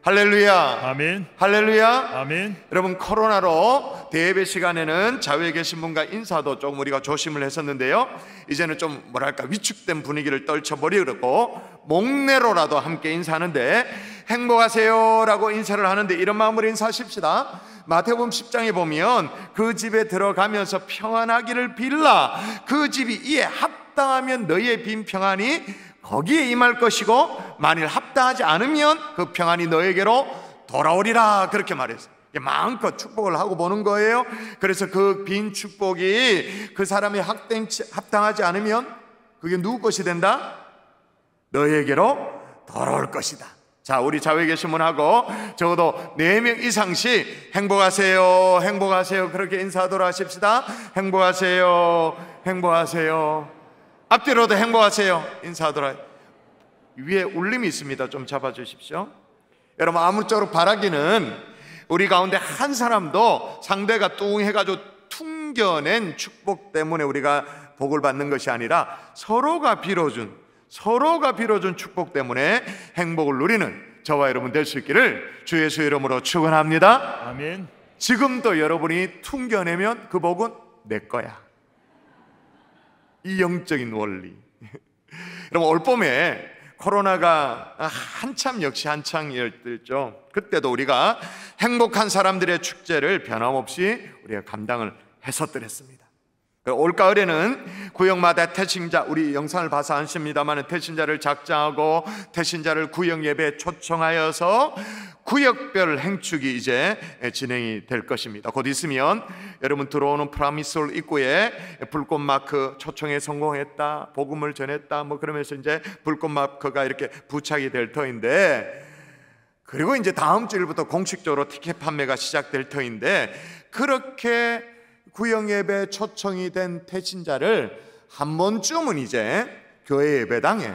할렐루야. 아멘. 할렐루야. 아멘. 여러분, 코로나로 대예배 시간에는 자외에 계신 분과 인사도 조금 우리가 조심을 했었는데요, 이제는 좀 뭐랄까 위축된 분위기를 떨쳐버리고 목례로라도 함께 인사하는데, 행복하세요 라고 인사를 하는데 이런 마음으로 인사하십시다. 마태복음 10장에 보면 그 집에 들어가면서 평안하기를 빌라, 그 집이 이에 합당하면 너희의 빈 평안이 거기에 임할 것이고 만일 합당하지 않으면 그 평안이 너에게로 돌아오리라, 그렇게 말했어요. 마음껏 축복을 하고 보는 거예요. 그래서 그 빈 축복이 그 사람이 합당하지 않으면 그게 누구 것이 된다? 너에게로 돌아올 것이다. 자, 우리 자외에 계신 분하고 적어도 4명 이상씩 행복하세요, 행복하세요 그렇게 인사하도록 하십시다. 행복하세요, 행복하세요. 앞뒤로도 행복하세요 인사하도록. 위에 울림이 있습니다. 좀 잡아주십시오. 여러분, 아무쪼록 바라기는 우리 가운데 한 사람도 상대가 뚱해가지고 퉁겨낸 축복 때문에 우리가 복을 받는 것이 아니라 서로가 빌어준 축복 때문에 행복을 누리는 저와 여러분 될 수 있기를 주 예수 이름으로 축원합니다. 아멘. 지금도 여러분이 퉁겨내면 그 복은 내 거야. 이 영적인 원리. 여러분, 올봄에 코로나가 한참 열렸죠. 그때도 우리가 행복한 사람들의 축제를 변함없이 우리가 감당을 했었더랬습니다. 올가을에는 구역마다 태신자, 우리 영상을 봐서 아십니다만 태신자를 작정하고 태신자를 구역 예배에 초청하여서 구역별 행축이 이제 진행이 될 것입니다. 곧 있으면 여러분 들어오는 프라미솔 입구에 불꽃 마크, 초청에 성공했다, 복음을 전했다, 뭐 그러면서 이제 불꽃 마크가 이렇게 부착이 될 터인데, 그리고 이제 다음 주일부터 공식적으로 티켓 판매가 시작될 터인데, 그렇게 구역 예배 초청이 된 태신자를 한 번쯤은 이제 교회 예배당에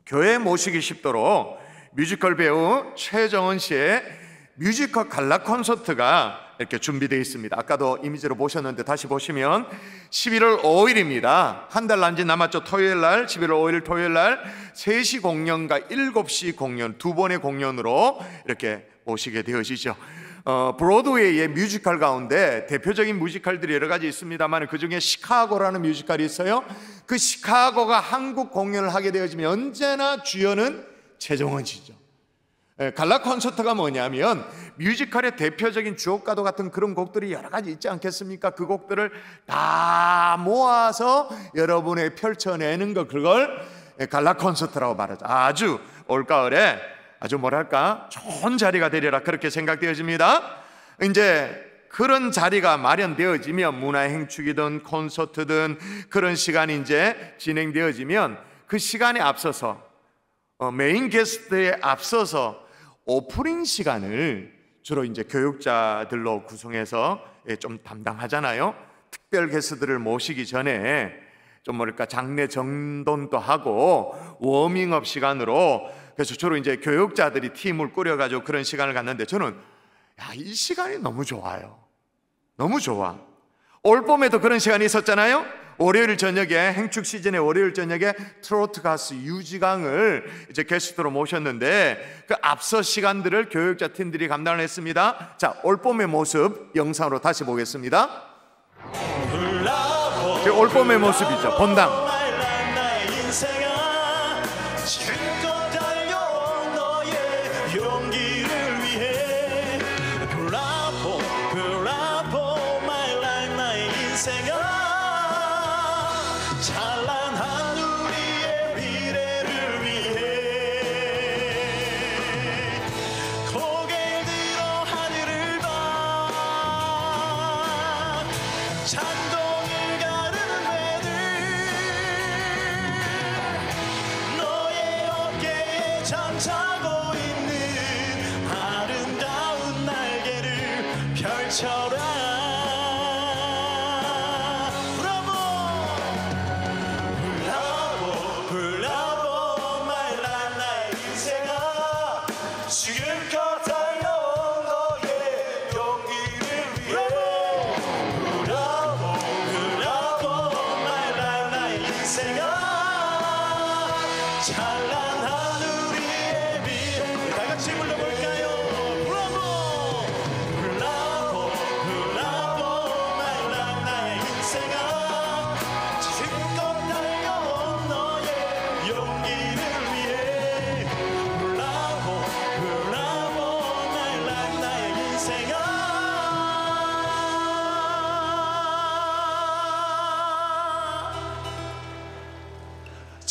교회에 모시기 쉽도록 뮤지컬 배우 최정은 씨의 뮤지컬 갈라 콘서트가 이렇게 준비되어 있습니다. 아까도 이미지로 보셨는데 다시 보시면 11월 5일입니다. 한 달 남짓 남았죠. 토요일날, 11월 5일 토요일날 3시 공연과 7시 공연, 두 번의 공연으로 이렇게 모시게 되어지죠. 브로드웨이의 뮤지컬 가운데 대표적인 뮤지컬들이 여러 가지 있습니다만 그 중에 시카고라는 뮤지컬이 있어요. 그 시카고가 한국 공연을 하게 되어지면 언제나 주연은 최정은 씨죠. 갈라 콘서트가 뭐냐면 뮤지컬의 대표적인 주옥가도 같은 그런 곡들이 여러 가지 있지 않겠습니까? 그 곡들을 다 모아서 여러분에 펼쳐내는 것, 그걸 갈라 콘서트라고 말하죠. 아주 올가을에 아주 뭐랄까 좋은 자리가 되리라 그렇게 생각되어집니다. 이제 그런 자리가 마련되어지면 문화행축이든 콘서트든 그런 시간이 이제 진행되어지면 그 시간에 앞서서 메인 게스트에 앞서서 오프닝 시간을 주로 이제 교육자들로 구성해서 좀 담당하잖아요. 특별 게스트들을 모시기 전에 좀 뭐랄까 장례 정돈도 하고 워밍업 시간으로, 그래서 주로 이제 교육자들이 팀을 꾸려가지고 그런 시간을 갖는데 저는 이 시간이 너무 좋아요. 너무 좋아. 올봄에도 그런 시간이 있었잖아요. 월요일 저녁에, 행축 시즌의 월요일 저녁에 트로트 가수 유지강을 이제 게스트로 모셨는데 그 앞서 시간들을 교육자 팀들이 감당을 했습니다. 자, 올봄의 모습 영상으로 다시 보겠습니다. 올봄의 모습이죠. 본당. 찬란한 우리의 미래. 다 같이 불러보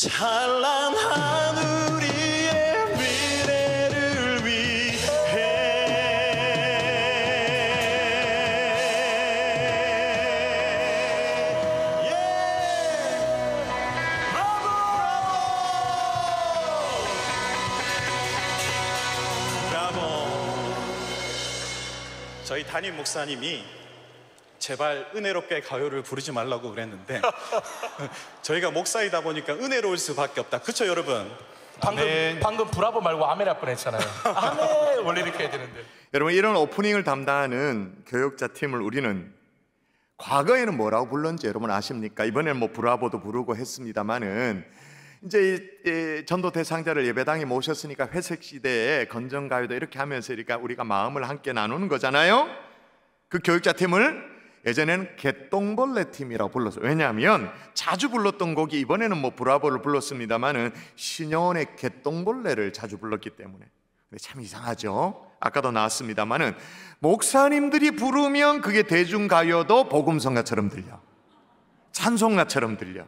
찬란한 우리의 미래를 위해 저희 담임 목사님이 제발 은혜롭게 가요를 부르지 말라고 그랬는데 저희가 목사이다 보니까 은혜로울 수밖에 없다. 그쵸 여러분? 방금 브라보 말고 아멘 할 뻔했잖아요. 아멘 원래 이렇게 해야 되는데. 여러분, 이런 오프닝을 담당하는 교육자 팀을 우리는 과거에는 뭐라고 불렀는지 여러분 아십니까? 이번에는 뭐 브라보도 부르고 했습니다만은 이제 전도 대상자를 예배당에 모셨으니까 회색 시대에 건전가요도 이렇게 하면서 우리가 마음을 함께 나누는 거잖아요. 그 교육자 팀을 예전에는 개똥벌레 팀이라고 불렀어요. 왜냐하면 자주 불렀던 곡이 이번에는 뭐 브라보를 불렀습니다만은 신여원의 개똥벌레를 자주 불렀기 때문에. 근데 참 이상하죠. 아까도 나왔습니다만은 목사님들이 부르면 그게 대중가요도 복음성가처럼 들려, 찬송가처럼 들려.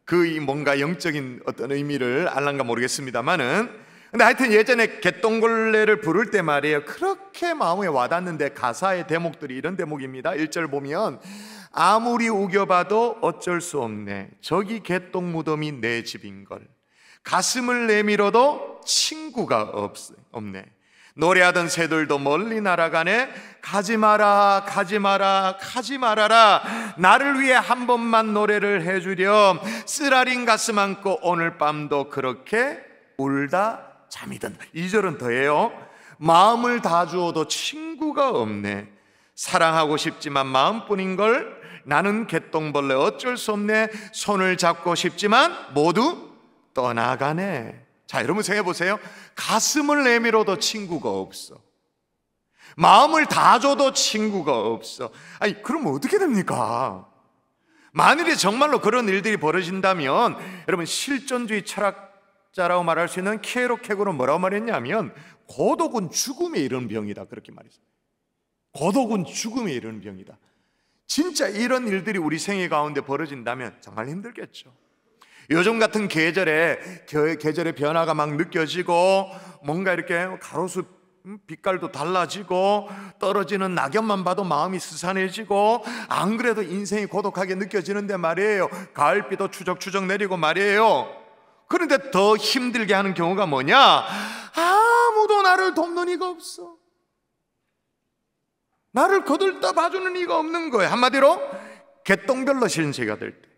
그 뭔가 영적인 어떤 의미를 알란가 모르겠습니다만은, 근데 하여튼 예전에 개똥벌레를 부를 때 말이에요, 그렇게 마음에 와닿는데 가사의 대목들이 이런 대목입니다. 1절 보면 아무리 우겨봐도 어쩔 수 없네, 저기 개똥 무덤이 내 집인걸, 가슴을 내밀어도 친구가 없네, 노래하던 새들도 멀리 날아가네, 가지마라 가지마라 가지마라라, 나를 위해 한 번만 노래를 해주렴, 쓰라린 가슴 안고 오늘 밤도 그렇게 울다 잠이 든다. 2절은 더해요. 마음을 다 주어도 친구가 없네, 사랑하고 싶지만 마음뿐인걸, 나는 개똥벌레 어쩔 수 없네, 손을 잡고 싶지만 모두 떠나가네. 자, 여러분 생각해보세요. 가슴을 내밀어도 친구가 없어, 마음을 다 줘도 친구가 없어. 아니, 그럼 어떻게 됩니까? 만일에 정말로 그런 일들이 벌어진다면 여러분, 실존주의 철학자라고 말할 수 있는 키에로케고는 뭐라고 말했냐면 고독은 죽음에 이르는 병이다, 그렇게 말했어요. 고독은 죽음에 이르는 병이다. 진짜 이런 일들이 우리 생애 가운데 벌어진다면 정말 힘들겠죠. 요즘 같은 계절의 변화가 막 느껴지고, 뭔가 이렇게 가로수 빛깔도 달라지고, 떨어지는 낙엽만 봐도 마음이 스산해지고, 안 그래도 인생이 고독하게 느껴지는데 말이에요, 가을비도 추적추적 내리고 말이에요. 그런데 더 힘들게 하는 경우가 뭐냐? 아무도 나를 돕는 이가 없어, 나를 거들떠 봐주는 이가 없는 거예요. 한마디로 개똥별로 신세가 될 때,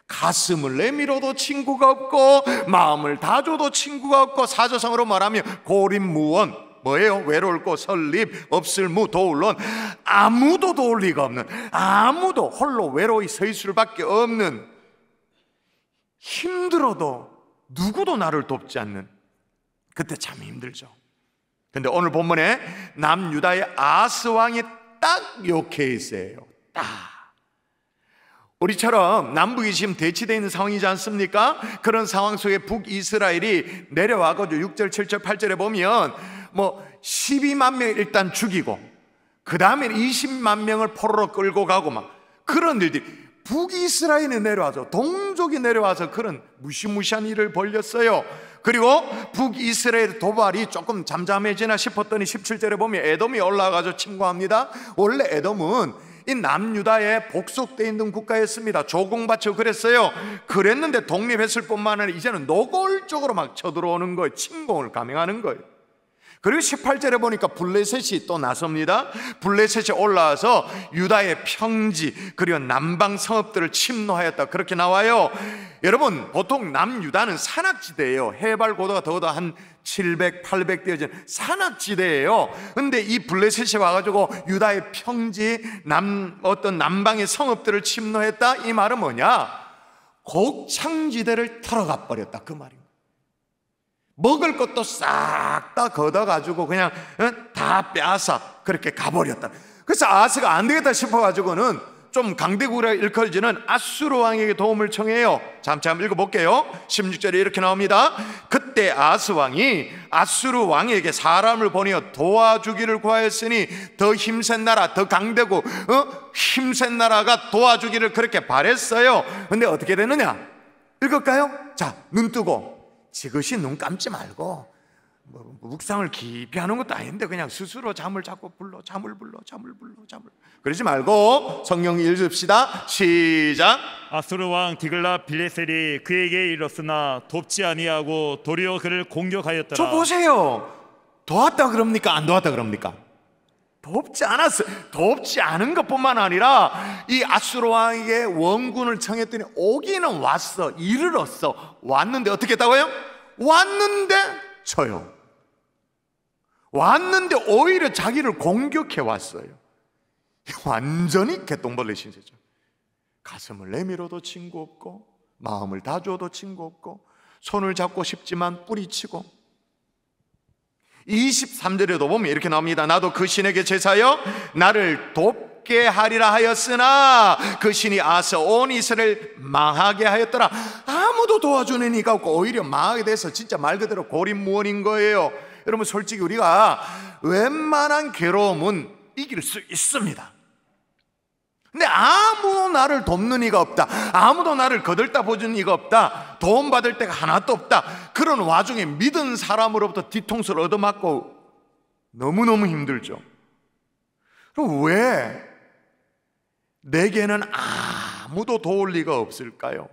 가슴을 내밀어도 친구가 없고 마음을 다 줘도 친구가 없고, 사조성어로 말하면 고립무원, 뭐예요? 외로울 곳 설립, 없을 무 도울론, 아무도 도울 리가 없는, 아무도 홀로 외로이 서 있을 수밖에 없는, 힘들어도 누구도 나를 돕지 않는, 그때 참 힘들죠. 근데 오늘 본문에 남유다의 아스 왕이 딱 요 케이스예요. 딱 우리처럼 남북이 지금 대치되어 있는 상황이지 않습니까? 그런 상황 속에 북이스라엘이 내려와가지고 6절, 7절, 8절에 보면 뭐 12만 명 일단 죽이고, 그 다음에 20만 명을 포로로 끌고 가고, 막 그런 일들이 북이스라엘에 내려와서, 동족이 내려와서 그런 무시무시한 일을 벌였어요. 그리고 북이스라엘 도발이 조금 잠잠해지나 싶었더니 17절에 보면 에돔이 올라가서 침공합니다. 원래 에돔은 이 남유다에 복속되어 있는 국가였습니다. 조공받쳐 그랬어요. 그랬는데 독립했을 뿐만 아니라 이제는 노골적으로 막 쳐들어오는 거예요. 침공을 감행하는 거예요. 그리고 18절에 보니까 블레셋이 또 나섭니다. 블레셋이 올라와서 유다의 평지 그리고 남방 성읍들을 침노하였다, 그렇게 나와요. 여러분, 보통 남유다는 산악지대예요. 해발 고도가 더워도 한 700, 800 되어진 산악지대예요. 근데 이 블레셋이 와가지고 유다의 평지 어떤 남방의 성읍들을 침노했다, 이 말은 뭐냐? 곡창지대를 털어가 버렸다, 그 말입니다. 먹을 것도 싹 다 걷어가지고 그냥 다 빼앗아 그렇게 가버렸다. 그래서 아스가 안 되겠다 싶어가지고는 좀 강대국이라 일컬어지는 아수르 왕에게 도움을 청해요. 잠깐 읽어볼게요. 16절에 이렇게 나옵니다. 그때 아스 왕이 아수르 왕에게 사람을 보내어 도와주기를 구하였으니 더 힘센 나라, 더 강대국, 힘센 나라가 도와주기를 그렇게 바랬어요. 근데 어떻게 되느냐? 읽을까요? 자, 눈 뜨고 지그시 눈 감지 말고 묵상을 깊이 하는 것도 아닌데 그냥 스스로 잠을 자꾸 불러, 잠을 불러. 그러지 말고 성경 읽읍시다. 시작. 아수르 왕 디글라 빌레셀이 그에게 이르렀으나 돕지 아니하고 도리어 그를 공격하였더라. 저 보세요. 도왔다 그럽니까? 안 도왔다 그럽니까? 돕지 않았어요. 돕지 않은 것뿐만 아니라 이 아수르 왕에게 원군을 청했더니 오기는 왔어, 이르렀어. 왔는데 어떻게 했다고요? 왔는데 쳐요. 왔는데 오히려 자기를 공격해 왔어요. 완전히 개똥벌레 신세죠. 가슴을 내밀어도 친구 없고 마음을 다 줘도 친구 없고 손을 잡고 싶지만 뿌리치고. 23절에도 보면 이렇게 나옵니다. 나도 그 신에게 제사여 나를 돕게 하리라 하였으나 그 신이 아서 온 이스라엘 망하게 하였더라. 아무도 도와주는 이가 없고 오히려 망하게 돼서 진짜 말 그대로 고립무원인 거예요. 여러분, 솔직히 우리가 웬만한 괴로움은 이길 수 있습니다. 근데 아무도 나를 돕는 이가 없다, 아무도 나를 거들다 보는 이가 없다, 도움받을 데가 하나도 없다, 그런 와중에 믿은 사람으로부터 뒤통수를 얻어맞고 너무너무 힘들죠. 그럼 왜 내게는 아무도 도울 리가 없을까요?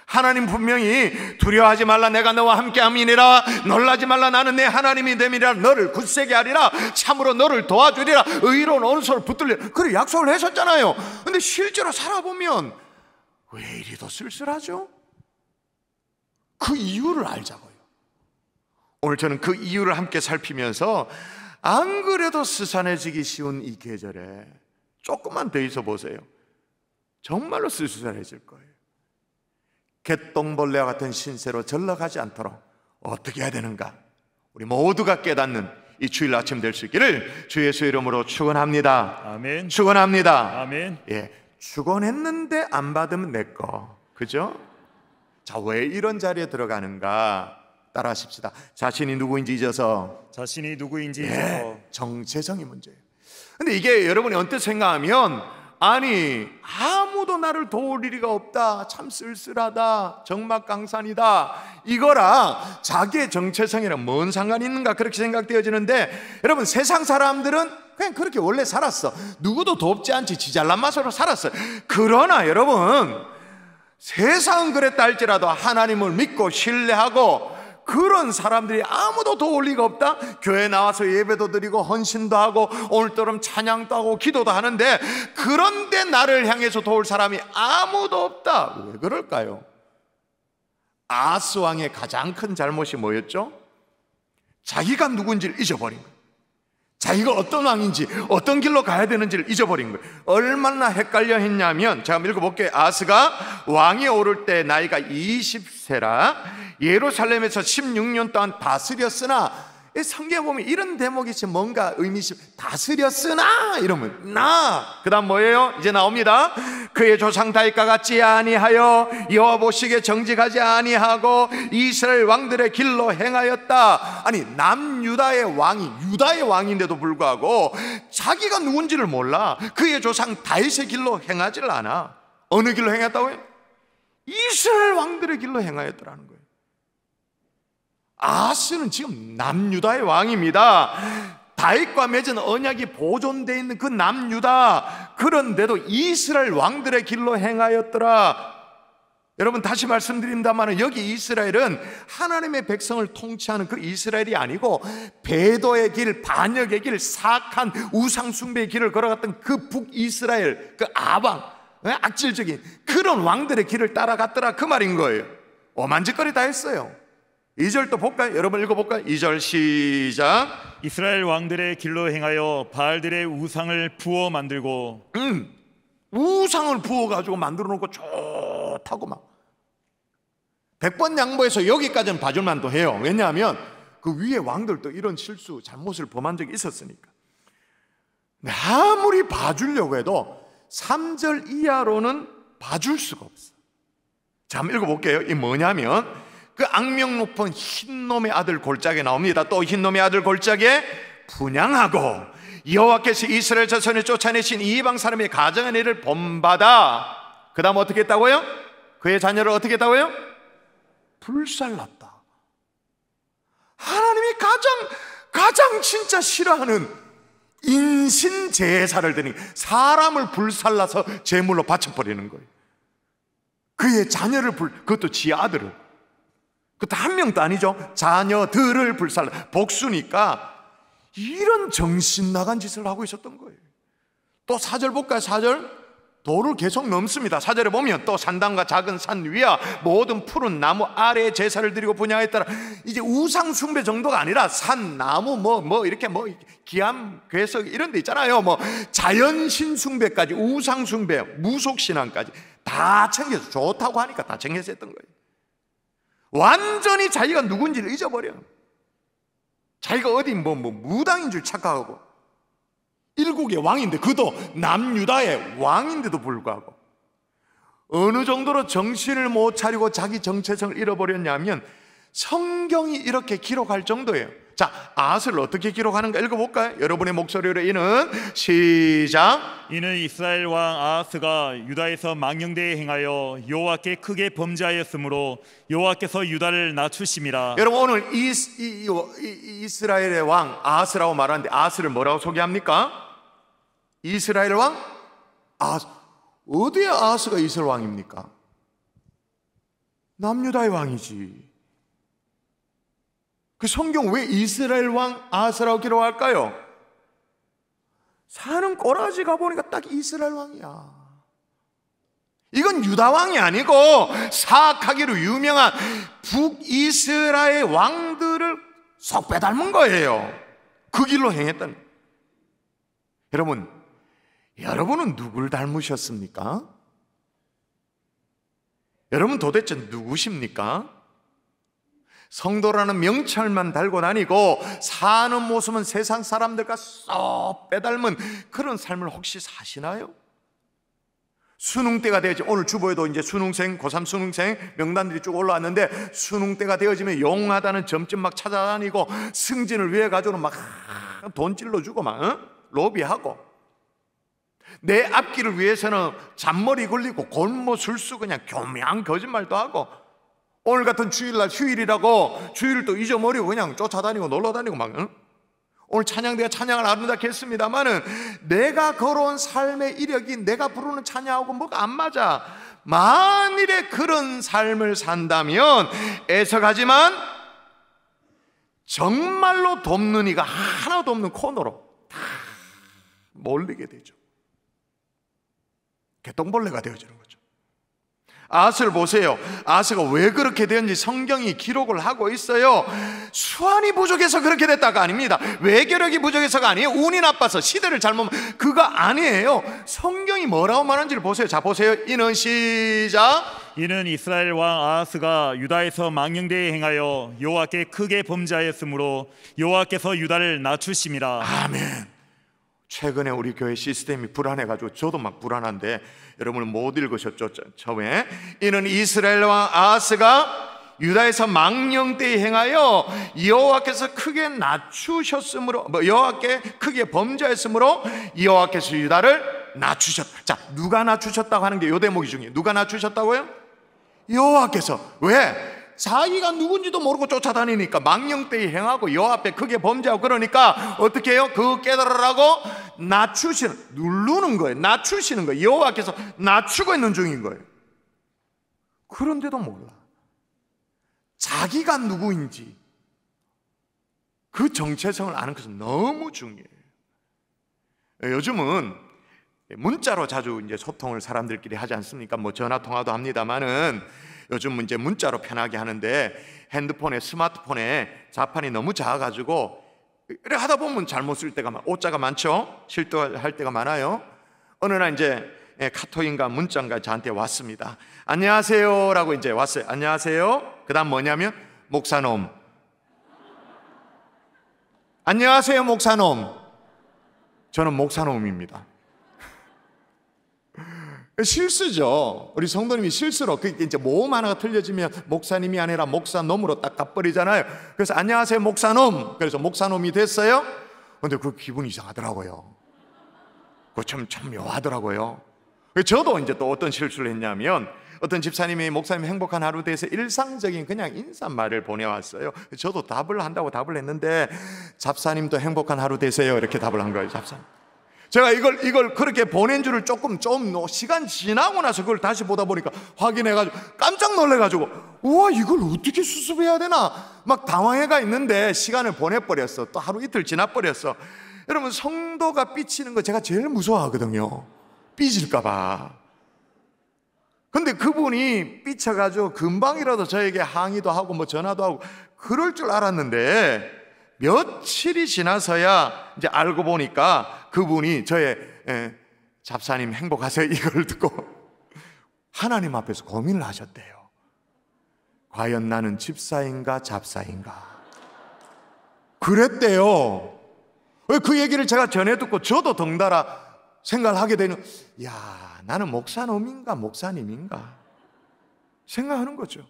하나님 분명히 두려워하지 말라, 내가 너와 함께함이니라. 놀라지 말라, 나는 내 하나님이 됨이라. 너를 굳세게 하리라. 참으로 너를 도와주리라. 의로운 오른손을 붙들리라. 그래 약속을 하셨잖아요. 근데 실제로 살아보면 왜 이리도 쓸쓸하죠? 그 이유를 알자고요. 오늘 저는 그 이유를 함께 살피면서 안 그래도 스산해지기 쉬운 이 계절에 조금만 더 있어 보세요. 정말로 쓸쓸해질 거예요. 개똥벌레와 같은 신세로 전락하지 않도록 어떻게 해야 되는가? 우리 모두가 깨닫는 이 주일 아침 될 수 있기를 주 예수의 이름으로 축원합니다. 아멘. 축원합니다. 아멘. 예, 축원했는데 안 받으면 내 거, 그죠? 자, 왜 이런 자리에 들어가는가? 따라하십시다. 자신이 누구인지 잊어서. 자신이 누구인지 예, 잊어서. 정체성이 문제예요. 근데 이게 여러분이 언뜻 생각하면 아니 아무도 나를 도울 리가 없다, 참 쓸쓸하다, 적막강산이다, 이거랑 자기의 정체성이랑 뭔 상관이 있는가 그렇게 생각되어지는데, 여러분 세상 사람들은 그냥 그렇게 원래 살았어. 누구도 돕지 않지 지 잘난 맛으로 살았어요. 그러나 여러분 세상은 그랬다 할지라도 하나님을 믿고 신뢰하고 그런 사람들이 아무도 도울 리가 없다. 교회 나와서 예배도 드리고 헌신도 하고 오늘처럼 찬양도 하고 기도도 하는데 그런데 나를 향해서 도울 사람이 아무도 없다. 왜 그럴까요? 아스 왕의 가장 큰 잘못이 뭐였죠? 자기가 누군지를 잊어버린 거예요. 자기가 어떤 왕인지 어떤 길로 가야 되는지를 잊어버린 거예요. 얼마나 헷갈려 했냐면, 제가 한번 읽어볼게요. 아스가 왕이 오를 때 나이가 20세라 예루살렘에서 16년 동안 다스렸으나, 성경에 보면 이런 대목이 있어요. 뭔가 의미 있어. 다스렸으나 이러면 그 다음 뭐예요? 이제 나옵니다. 그의 조상 다윗과 같지 아니하여 여호와 보시기에 정직하지 아니하고 이스라엘 왕들의 길로 행하였다. 아니 남유다의 왕이 유다의 왕인데도 불구하고 자기가 누군지를 몰라. 그의 조상 다윗의 길로 행하지를 않아. 어느 길로 행했다고요? 이스라엘 왕들의 길로 행하였더라는 거예요. 아스는 지금 남유다의 왕입니다. 다윗과 맺은 언약이 보존되어 있는 그 남유다, 그런데도 이스라엘 왕들의 길로 행하였더라. 여러분 다시 말씀드립니다만 여기 이스라엘은 하나님의 백성을 통치하는 그 이스라엘이 아니고 배도의 길, 반역의 길, 사악한 우상숭배의 길을 걸어갔던 그 북이스라엘, 그 아방, 악질적인 그런 왕들의 길을 따라갔더라, 그 말인 거예요. 오만짓거리 다 했어요. 2절 또 볼까요? 여러분 읽어볼까요? 2절 시작. 이스라엘 왕들의 길로 행하여 바알들의 우상을 부어 만들고. 우상을 부어가지고 만들어 놓고 좋다고 막 100번 양보해서 여기까지는 봐줄만도 해요. 왜냐하면 그 위에 왕들도 이런 실수, 잘못을 범한 적이 있었으니까. 아무리 봐주려고 해도 3절 이하로는 봐줄 수가 없어. 자, 한번 읽어볼게요. 이게 뭐냐면 그 악명 높은 흰놈의 아들 골짜기에 나옵니다. 또 흰놈의 아들 골짜기에 분향하고 여호와께서 이스라엘 자손을 쫓아내신 이방 사람의 가정한 일을 본받아. 그 다음 어떻게 했다고요? 그의 자녀를 어떻게 했다고요? 불살랐다. 하나님이 가장 진짜 싫어하는 인신 제사를 드리는, 사람을 불살라서 제물로 바쳐버리는 거예요. 그의 자녀를 그것도 지 아들을, 그것도 한 명도 아니죠. 자녀들을 불살라, 복수니까 이런 정신 나간 짓을 하고 있었던 거예요. 또 4절 볼까요? 4절 도를 계속 넘습니다. 4절에 보면 또 산당과 작은 산 위와 모든 푸른 나무 아래에 제사를 드리고 분향했더라. 이제 우상 숭배 정도가 아니라 산, 나무, 이렇게 기암, 괴석 이런 데 있잖아요. 자연신 숭배까지, 우상 숭배, 무속 신앙까지 다 챙겨서, 좋다고 하니까 다 챙겨서 했던 거예요. 완전히 자기가 누군지를 잊어버려. 자기가 어디 무당인 줄 착각하고, 일국의 왕인데, 그도 남유다의 왕인데도 불구하고 어느 정도로 정신을 못 차리고 자기 정체성을 잃어버렸냐면 성경이 이렇게 기록할 정도예요. 자, 아하스를 어떻게 기록하는가 읽어볼까요? 여러분의 목소리로 이는 시작. 이는 이스라엘 왕 아하스가 유다에서 망령되이 행하여 여호와께 크게 범죄하였으므로 여호와께서 유다를 낮추심이라. 여러분, 오늘 이스라엘의 왕 아하스라고 말하는데, 아하스를 뭐라고 소개합니까? 이스라엘 왕 아하스. 어디에 아하스가 이스라엘 왕입니까? 남유다의 왕이지. 그 성경 왜 이스라엘 왕 아하스라고 기록할까요? 사는 꼬라지 가보니까 딱 이스라엘 왕이야. 이건 유다 왕이 아니고 사악하기로 유명한 북이스라엘 왕들을 쏙 빼닮은 거예요. 그 길로 행했다는. 여러분은 누굴 닮으셨습니까? 여러분 도대체 누구십니까? 성도라는 명찰만 달고 다니고 사는 모습은 세상 사람들과 쏙 빼닮은 그런 삶을 혹시 사시나요? 수능 때가 되어지, 오늘 주보에도 이제 수능생, 고3 수능생 명단들이 쭉 올라왔는데, 수능 때가 되어지면 용하다는 점집 막 찾아다니고 승진을 위해 가지고 막 돈 찔러주고 막 로비하고, 내 앞길을 위해서는 잔머리 굴리고 골모 술수 그냥 교묘한 거짓말도 하고, 오늘 같은 주일날 휴일이라고 주일을 또 잊어버리고 그냥 쫓아다니고 놀러다니고 막 오늘 찬양대가 찬양을 아름답게 했습니다마는 내가 걸어온 삶의 이력이 내가 부르는 찬양하고 뭐가 안 맞아. 만일에 그런 삶을 산다면 애석하지만 정말로 돕는 이가 하나도 없는 코너로 다 몰리게 되죠. 개똥벌레가 되어지는 거죠. 아하스를 보세요. 아하스가 왜 그렇게 되었는지 성경이 기록을 하고 있어요. 수완이 부족해서 그렇게 됐다가 아닙니다. 외교력이 부족해서가 아니에요. 운이 나빠서, 시대를 잘못, 그거 아니에요. 성경이 뭐라고 말하는지를 보세요. 자, 보세요. 이는 시작. 이는 이스라엘 왕 아하스가 유다에서 망령되이 행하여 여호와께 크게 범죄하였으므로 여호와께서 유다를 낮추심이라. 아멘. 최근에 우리 교회 시스템이 불안해가지고 저도 막 불안한데, 여러분은 못 읽으셨죠? 처음에 이는 이스라엘 왕 아하스가 유다에서 망령되이 행하여 여호와께서 크게 낮추셨으므로, 여호와께 크게 범죄했으므로 여호와께서 유다를 낮추셨다. 자, 누가 낮추셨다고 하는 게 요 대목이 중요해요. 누가 낮추셨다고요? 여호와께서. 왜? 자기가 누군지도 모르고 쫓아다니니까 망령되이 행하고 여호와 앞에 크게 범죄하고, 그러니까 어떻게 해요? 그거 깨달으라고 누르는 거예요. 낮추시는 거예요. 여호와께서 낮추고 있는 중인 거예요. 그런데도 몰라. 자기가 누구인지 그 정체성을 아는 것은 너무 중요해요. 요즘은 문자로 자주 이제 소통을 사람들끼리 하지 않습니까? 전화 통화도 합니다만은 요즘 이제 문자로 편하게 하는데, 핸드폰에, 스마트폰에 자판이 너무 작아가지고 이렇게 하다 보면 잘못 쓸 때가 오자가 많죠. 실수할 때가 많아요. 어느 날 이제 카톡인가 문자인가 저한테 왔습니다. 안녕하세요라고 이제 왔어요. 안녕하세요. 그다음 뭐냐면 목사놈. 안녕하세요 목사놈. 저는 목사놈입니다. 실수죠. 우리 성도님이 실수로 이제 모음 하나가 틀려지면 목사님이 아니라 목사놈으로 딱 가버리잖아요. 그래서 안녕하세요 목사놈. 그래서 목사놈이 됐어요. 근데 그 기분이 이상하더라고요. 그거 참 묘하더라고요. 저도 이제 또 어떤 실수를 했냐면, 어떤 집사님이 목사님 행복한 하루 되세요 일상적인 그냥 인사말을 보내왔어요. 저도 답을 한다고 답을 했는데 잡사님도 행복한 하루 되세요 이렇게 답을 한 거예요. 잡사님, 제가 이걸 그렇게 보낸 줄을 좀 시간 지나고 나서 그걸 다시 보다 보니까 확인해가지고 깜짝 놀래가지고 우와 이걸 어떻게 수습해야 되나 막 당황해가 있는데 시간을 보내버렸어. 또 하루 이틀 지나버렸어. 여러분, 성도가 삐치는 거 제가 제일 무서워하거든요. 삐질까봐. 근데 그분이 삐쳐가지고 금방이라도 저에게 항의도 하고 뭐 전화도 하고 그럴 줄 알았는데 며칠이 지나서야 이제 알고 보니까 그분이 저의 잡사님 행복하세요 이걸 듣고 하나님 앞에서 고민을 하셨대요. 과연 나는 집사인가 잡사인가 그랬대요. 그 얘기를 제가 전해 듣고 저도 덩달아 생각을 하게 되는, 야, 나는 목사놈인가 목사님인가 생각하는 거죠.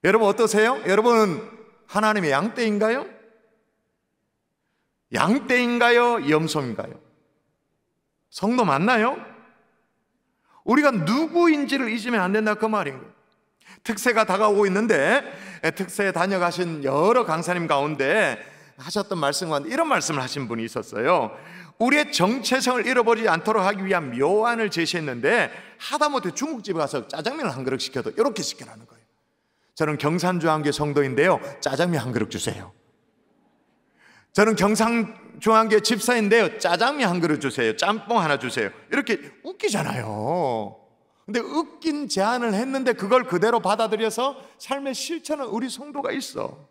여러분 어떠세요? 여러분은 하나님의 양떼인가요? 양떼인가요? 염소인가요? 성도 맞나요? 우리가 누구인지를 잊으면 안 된다 그 말인 거예요. 특세가 다가오고 있는데 특세에 다녀가신 여러 강사님 가운데 하셨던 말씀 가운데 이런 말씀을 하신 분이 있었어요. 우리의 정체성을 잃어버리지 않도록 하기 위한 묘안을 제시했는데 하다못해 중국집에 가서 짜장면을 한 그릇 시켜도 이렇게 시켜라는 거예요. 저는 경산중앙교회 성도인데요, 짜장면 한 그릇 주세요. 저는 경산중앙교회 집사인데요, 짜장면 한 그릇 주세요. 짬뽕 하나 주세요. 이렇게 웃기잖아요. 근데 웃긴 제안을 했는데 그걸 그대로 받아들여서 삶의 실천은 우리 성도가 있어.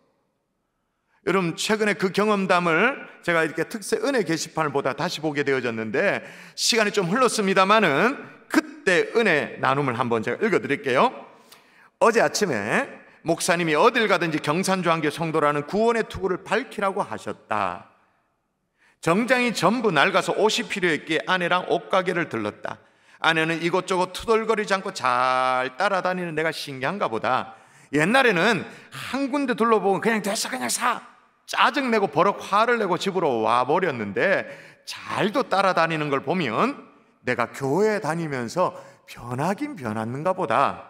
여러분, 최근에 그 경험담을 제가 이렇게 특세 은혜 게시판을 보다 다시 보게 되어졌는데 시간이 좀 흘렀습니다마는 그때 은혜 나눔을 한번 제가 읽어드릴게요. 어제 아침에 목사님이 어딜 가든지 경산중앙교회 성도라는 구원의 투구를 밝히라고 하셨다. 정장이 전부 낡아서 옷이 필요했기에 아내랑 옷가게를 들렀다. 아내는 이곳저곳 투덜거리지 않고 잘 따라다니는 내가 신기한가 보다. 옛날에는 한 군데 둘러보고 그냥 됐어 그냥 사, 짜증내고 버럭 화를 내고 집으로 와버렸는데 잘도 따라다니는 걸 보면 내가 교회 다니면서 변하긴 변했는가 보다.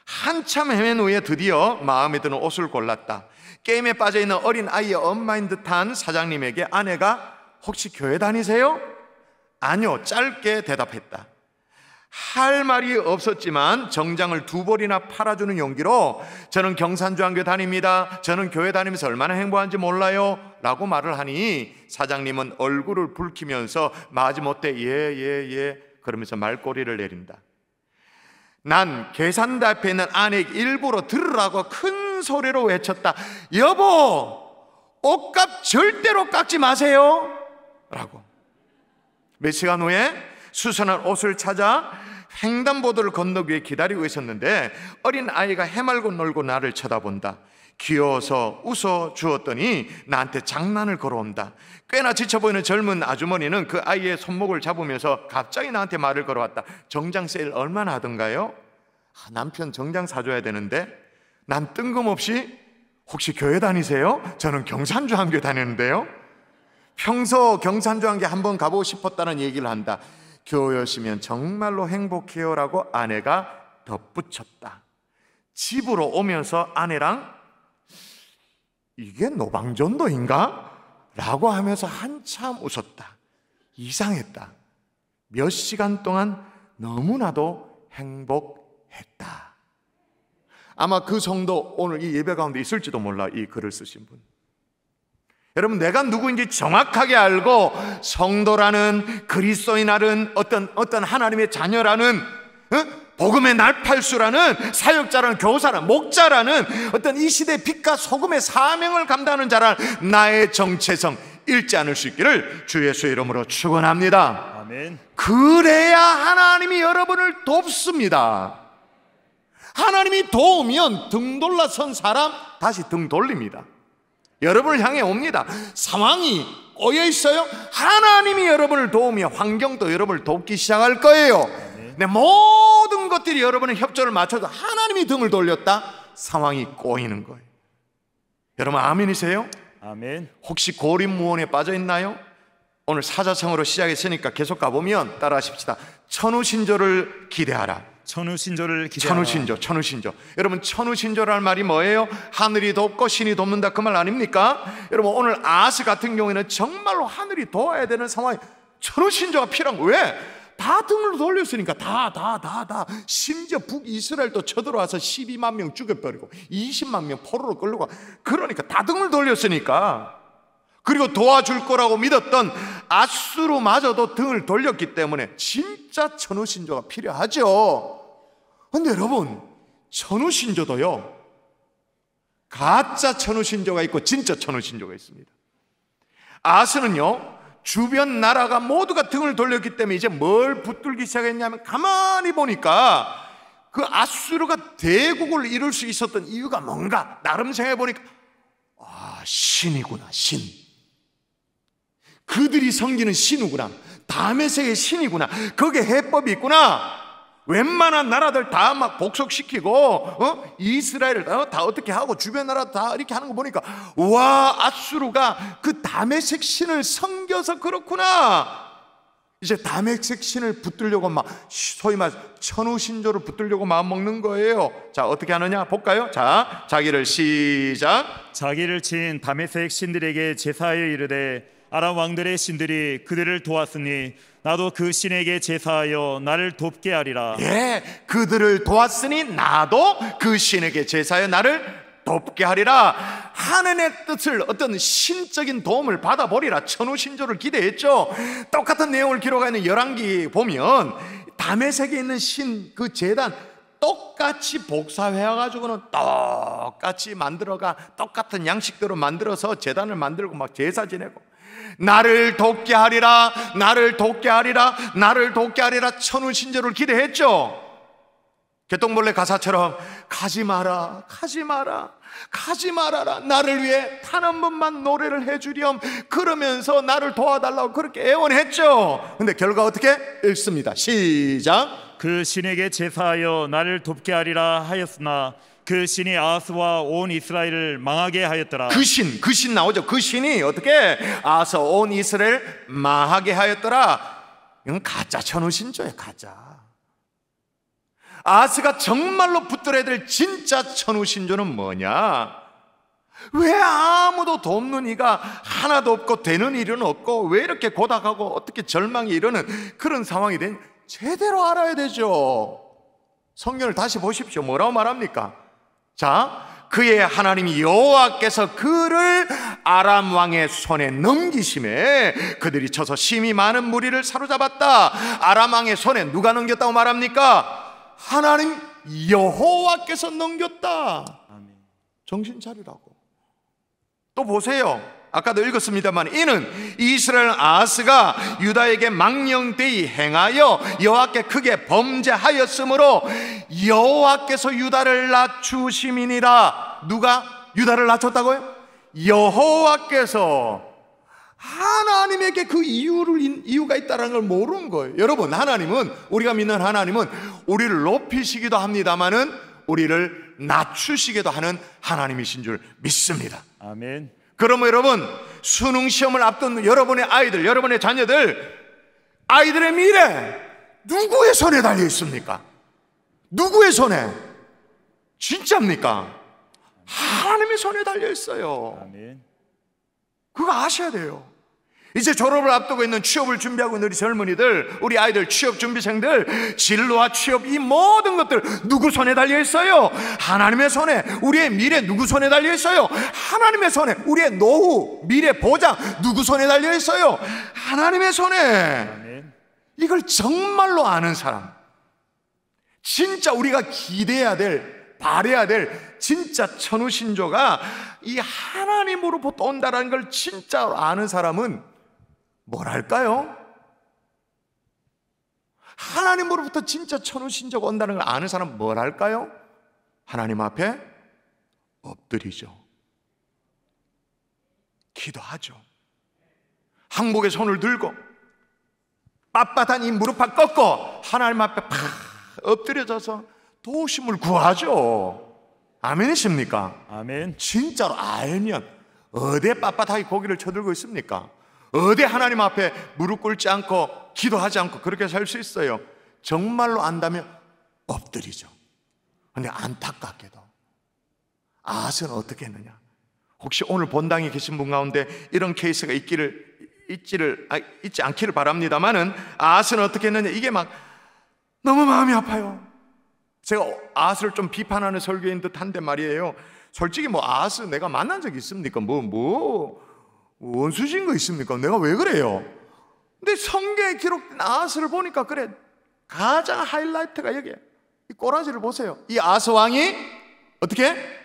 한참 헤맨 후에 드디어 마음에 드는 옷을 골랐다. 게임에 빠져있는 어린 아이의 엄마인 듯한 사장님에게 아내가 혹시 교회 다니세요? 아니요, 짧게 대답했다. 할 말이 없었지만 정장을 2벌이나 팔아주는 용기로 저는 경산중앙교회 다닙니다, 저는 교회 다니면서 얼마나 행복한지 몰라요 라고 말을 하니 사장님은 얼굴을 붉히면서 마지못해 예 그러면서 말꼬리를 내린다. 난 계산대 앞에 있는 아내에게 일부러 들으라고 큰 소리로 외쳤다. 여보, 옷값 절대로 깎지 마세요 라고. 몇 시간 후에 수선한 옷을 찾아 횡단보도를 건너기 위해 기다리고 있었는데 어린 아이가 해말고 놀고 나를 쳐다본다. 귀여워서 웃어 주었더니 나한테 장난을 걸어온다. 꽤나 지쳐 보이는 젊은 아주머니는 그 아이의 손목을 잡으면서 갑자기 나한테 말을 걸어왔다. 정장 세일 얼마나 하던가요? 남편 정장 사줘야 되는데. 난 뜬금없이 혹시 교회 다니세요? 저는 경산중앙교회 다니는데요. 평소 경산중앙교회 한번 가보고 싶었다는 얘기를 한다. 교회였으면 정말로 행복해요 라고 아내가 덧붙였다. 집으로 오면서 아내랑 이게 노방전도인가? 라고 하면서 한참 웃었다. 이상했다. 몇 시간 동안 너무나도 행복했다. 아마 그 성도 오늘 이 예배 가운데 있을지도 몰라, 이 글을 쓰신 분. 여러분, 내가 누구인지 정확하게 알고 성도라는, 그리스도인이라는, 어떤 하나님의 자녀라는, 복음의 날팔수라는, 사역자라는, 교사라는, 목자라는 어떤 이 시대의 빛과 소금의 사명을 감당하는 자라는 나의 정체성 잃지 않을 수 있기를 주 예수의 이름으로 축원합니다. 아멘. 그래야 하나님이 여러분을 돕습니다. 하나님이 도우면 등 돌아선 사람 다시 등 돌립니다. 여러분을 향해 옵니다. 상황이 꼬여 있어요? 하나님이 여러분을 도우며 환경도 여러분을 돕기 시작할 거예요. 네, 모든 것들이 여러분의 협조를 맞춰서 하나님이 등을 돌렸다, 상황이 꼬이는 거예요. 여러분 아멘이세요? 아멘. 혹시 고립무원에 빠져 있나요? 오늘 사자성어로 시작했으니까 계속 가보면 따라하십시다. 천우신조를 기대하라. 천우신조를 기대하라. 천우신조. 여러분, 천우신조라는 말이 뭐예요? 하늘이 돕고 신이 돕는다, 그 말 아닙니까? 여러분, 오늘 아하스 같은 경우에는 정말로 하늘이 도와야 되는 상황이, 천우신조가 필요한 거예요. 왜? 다 등을 돌렸으니까. 다 심지어 북이스라엘도 쳐들어와서 12만 명 죽여버리고 20만 명 포로로 끌려고, 그러니까 다 등을 돌렸으니까. 그리고 도와줄 거라고 믿었던 아수르마저도 등을 돌렸기 때문에 진짜 천우신조가 필요하죠. 근데 여러분, 천우신조도요, 가짜 천우신조가 있고 진짜 천우신조가 있습니다. 아하스는요, 주변 나라가 모두가 등을 돌렸기 때문에 이제 뭘 붙들기 시작했냐면, 가만히 보니까 그 아수르가 대국을 이룰 수 있었던 이유가 뭔가 나름 생각해 보니까, 신이구나, 신. 그들이 섬기는 신이구나, 다메섹의 신이구나, 거기에 해법이 있구나. 웬만한 나라들 다 막 복속시키고 이스라엘을 다 어떻게 하고 주변 나라 다 이렇게 하는 거 보니까, 와, 아수르가 그 다메섹 신을 섬겨서 그렇구나. 이제 다메섹 신을 붙들려고 막 소위 말 천우신조를 붙들려고 마음 먹는 거예요. 자, 어떻게 하느냐 볼까요? 자, 자기를 시작. 자기를 친 다메섹 신들에게 제사하여 이르되, 아람 왕들의 신들이 그들을 도왔으니 나도 그 신에게 제사하여 나를 돕게 하리라. 예, 그들을 도왔으니 나도 그 신에게 제사하여 나를 돕게 하리라. 하나님의 뜻을, 어떤 신적인 도움을 받아보리라. 천우신조를 기대했죠. 똑같은 내용을 기록하는 열왕기 보면 다메섹에 있는 신 그 제단 똑같이 복사해가지고는 똑같이 만들어가, 똑같은 양식대로 만들어서 제단을 만들고 막 제사 지내고, 나를 돕게 하리라, 나를 돕게 하리라, 나를 돕게 하리라, 천우신조를 기대했죠. 개똥벌레 가사처럼 가지 마라, 가지 마라, 가지 말아라, 나를 위해 단 한 번만 노래를 해주렴, 그러면서 나를 도와달라고 그렇게 애원했죠. 근데 결과 어떻게? 읽습니다. 시작. 그 신에게 제사하여 나를 돕게 하리라 하였으나 그 신이 아하스와 온 이스라엘을 망하게 하였더라. 그 신 나오죠. 그 신이 어떻게 아하스 온 이스라엘 망하게 하였더라. 이건 가짜 천우신조예요, 가짜. 아하스가 정말로 붙들어야 될 진짜 천우신조는 뭐냐? 왜 아무도 돕는 이가 하나도 없고 되는 일은 없고 왜 이렇게 고닥하고 어떻게 절망이 이르는 그런 상황이 된, 제대로 알아야 되죠. 성경을 다시 보십시오. 뭐라고 말합니까? 자, 그의 하나님 여호와께서 그를 아람 왕의 손에 넘기심에 그들이 쳐서 심히 많은 무리를 사로잡았다. 아람 왕의 손에 누가 넘겼다고 말합니까? 하나님 여호와께서 넘겼다. 정신 차리라고. 또 보세요. 아까도 읽었습니다만, 이는 이스라엘 아하스가 유다에게 망령되이 행하여 여호와께 크게 범죄하였으므로 여호와께서 유다를 낮추심이니라. 누가 유다를 낮췄다고요? 여호와께서. 하나님에게 그 이유가 있다는 걸 모르는 거예요. 여러분, 하나님은, 우리가 믿는 하나님은 우리를 높이시기도 합니다마는 우리를 낮추시기도 하는 하나님이신 줄 믿습니다. 아멘. 그러면 여러분, 수능 시험을 앞둔 여러분의 아이들, 여러분의 자녀들, 아이들의 미래 누구의 손에 달려 있습니까? 누구의 손에? 진짜입니까? 하나님의 손에 달려 있어요. 아멘. 그거 아셔야 돼요. 이제 졸업을 앞두고 있는, 취업을 준비하고 있는 우리 젊은이들, 우리 아이들, 취업 준비생들, 진로와 취업, 이 모든 것들 누구 손에 달려 있어요? 하나님의 손에. 우리의 미래 누구 손에 달려 있어요? 하나님의 손에. 우리의 노후, 미래 보장 누구 손에 달려 있어요? 하나님의 손에. 아멘. 이걸 정말로 아는 사람, 진짜 우리가 기대해야 될, 바라야 될 진짜 천우신조가 이 하나님으로부터 온다는 걸 진짜로 아는 사람은 뭐랄까요? 하나님으로부터 진짜 천우신조가 온다는 걸 아는 사람은 뭐랄까요? 하나님 앞에 엎드리죠. 기도하죠. 항복에 손을 들고 빳빳한 이 무릎팍 꺾고 하나님 앞에 팍 엎드려져서 도우심을 구하죠. 아멘이십니까? 아멘. 진짜로 알면 어디에 빳빳하게 고개를 쳐들고 있습니까? 어디 하나님 앞에 무릎 꿇지 않고 기도하지 않고 그렇게 살 수 있어요? 정말로 안다면 엎드리죠. 근데 안타깝게도 아하스는 어떻게 했느냐? 혹시 오늘 본당에 계신 분 가운데 이런 케이스가 있지 않기를 바랍니다만은, 아하스는 어떻게 했느냐? 이게 막 너무 마음이 아파요. 제가 아하스를 좀 비판하는 설교인 듯한데 말이에요. 솔직히 뭐 아하스 내가 만난 적이 있습니까? 원수신 거 있습니까? 내가 왜 그래요? 근데 성경에 기록된 아하스를 보니까 그래, 가장 하이라이트가 여기에 이 꼬라지를 보세요. 이 아하스 왕이 어떻게?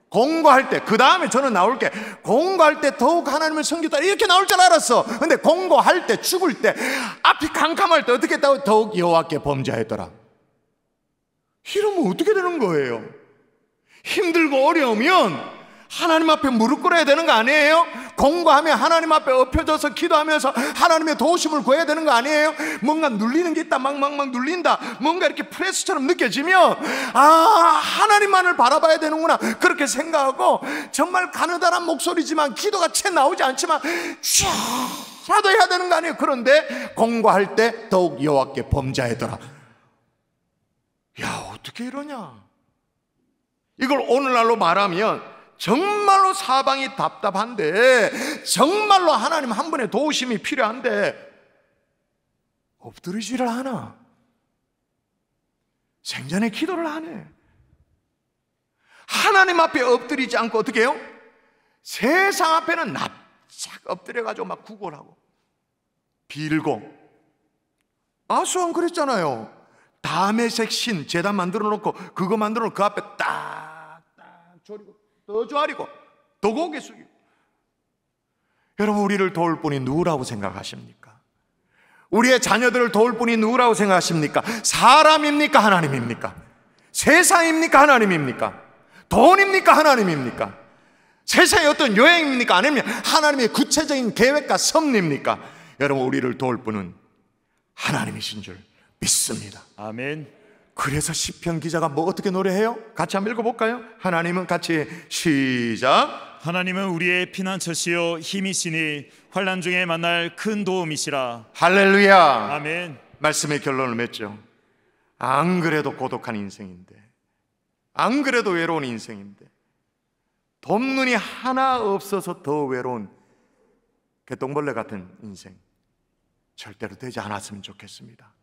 공고할 때, 그 다음에 저는 나올게, 공고할 때 더욱 하나님을 섬기다 이렇게 나올 줄 알았어. 근데 공고할 때, 죽을 때, 앞이 캄캄할 때 어떻게 했다고? 더욱 여호와께 범죄하였더라. 이러면 어떻게 되는 거예요? 힘들고 어려우면 하나님 앞에 무릎 꿇어야 되는 거 아니에요? 공고하면 하나님 앞에 엎혀져서 기도하면서 하나님의 도우심을 구해야 되는 거 아니에요? 뭔가 눌리는 게 있다, 막 눌린다, 뭔가 이렇게 프레스처럼 느껴지면 하나님만을 바라봐야 되는구나, 그렇게 생각하고, 정말 가느다란 목소리지만 기도가 채 나오지 않지만 쫙라도 해야 되는 거 아니에요? 그런데 공고할 때 더욱 여호와께 범죄하더라. 야, 어떻게 이러냐? 이걸 오늘날로 말하면 정말로 사방이 답답한데, 정말로 하나님 한 분의 도우심이 필요한데 엎드리지를 않아. 생전에 기도를 안 해. 하나님 앞에 엎드리지 않고 어떻게 해요? 세상 앞에는 납작 엎드려가지고 막 구걸하고 빌고. 아수왕 그랬잖아요. 다메섹 신 제단 만들어 놓고 그거 만들어 놓고 그 앞에 딱딱 조리고 더 조아리고 더 고개 숙이고. 여러분, 우리를 도울 분이 누구라고 생각하십니까? 우리의 자녀들을 도울 분이 누구라고 생각하십니까? 사람입니까? 하나님입니까? 세상입니까? 하나님입니까? 돈입니까? 하나님입니까? 세상의 어떤 여행입니까? 아니면 하나님의 구체적인 계획과 섭리입니까? 여러분, 우리를 도울 분은 하나님이신 줄 믿습니다. 아멘. 그래서 시편 기자가 뭐 어떻게 노래해요? 같이 한번 읽어볼까요? 하나님은 같이 시작. 하나님은 우리의 피난처시요 힘이시니 환난 중에 만날 큰 도움이시라. 할렐루야. 아멘. 말씀의 결론을 맺죠. 안 그래도 고독한 인생인데, 안 그래도 외로운 인생인데, 돕눈이 하나 없어서 더 외로운 개똥벌레 같은 인생 절대로 되지 않았으면 좋겠습니다.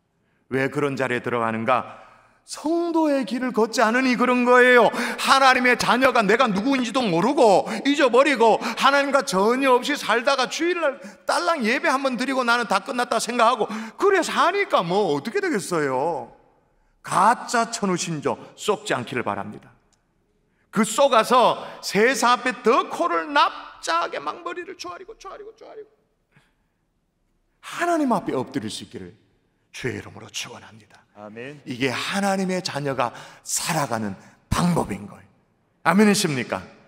왜 그런 자리에 들어가는가? 성도의 길을 걷지 않으니 그런 거예요. 하나님의 자녀가 내가 누구인지도 모르고 잊어버리고 하나님과 전혀 없이 살다가 주일날 딸랑 예배 한번 드리고 나는 다 끝났다 생각하고 그래 사니까 뭐 어떻게 되겠어요? 가짜 천우신조 쏙지 않기를 바랍니다. 그 쏘가서 세상 앞에 더 코를 납작하게 막 머리를 조아리고 하나님 앞에 엎드릴 수 있기를 주의 이름으로 축원합니다. 아멘. 이게 하나님의 자녀가 살아가는 방법인 거예요. 아멘이십니까?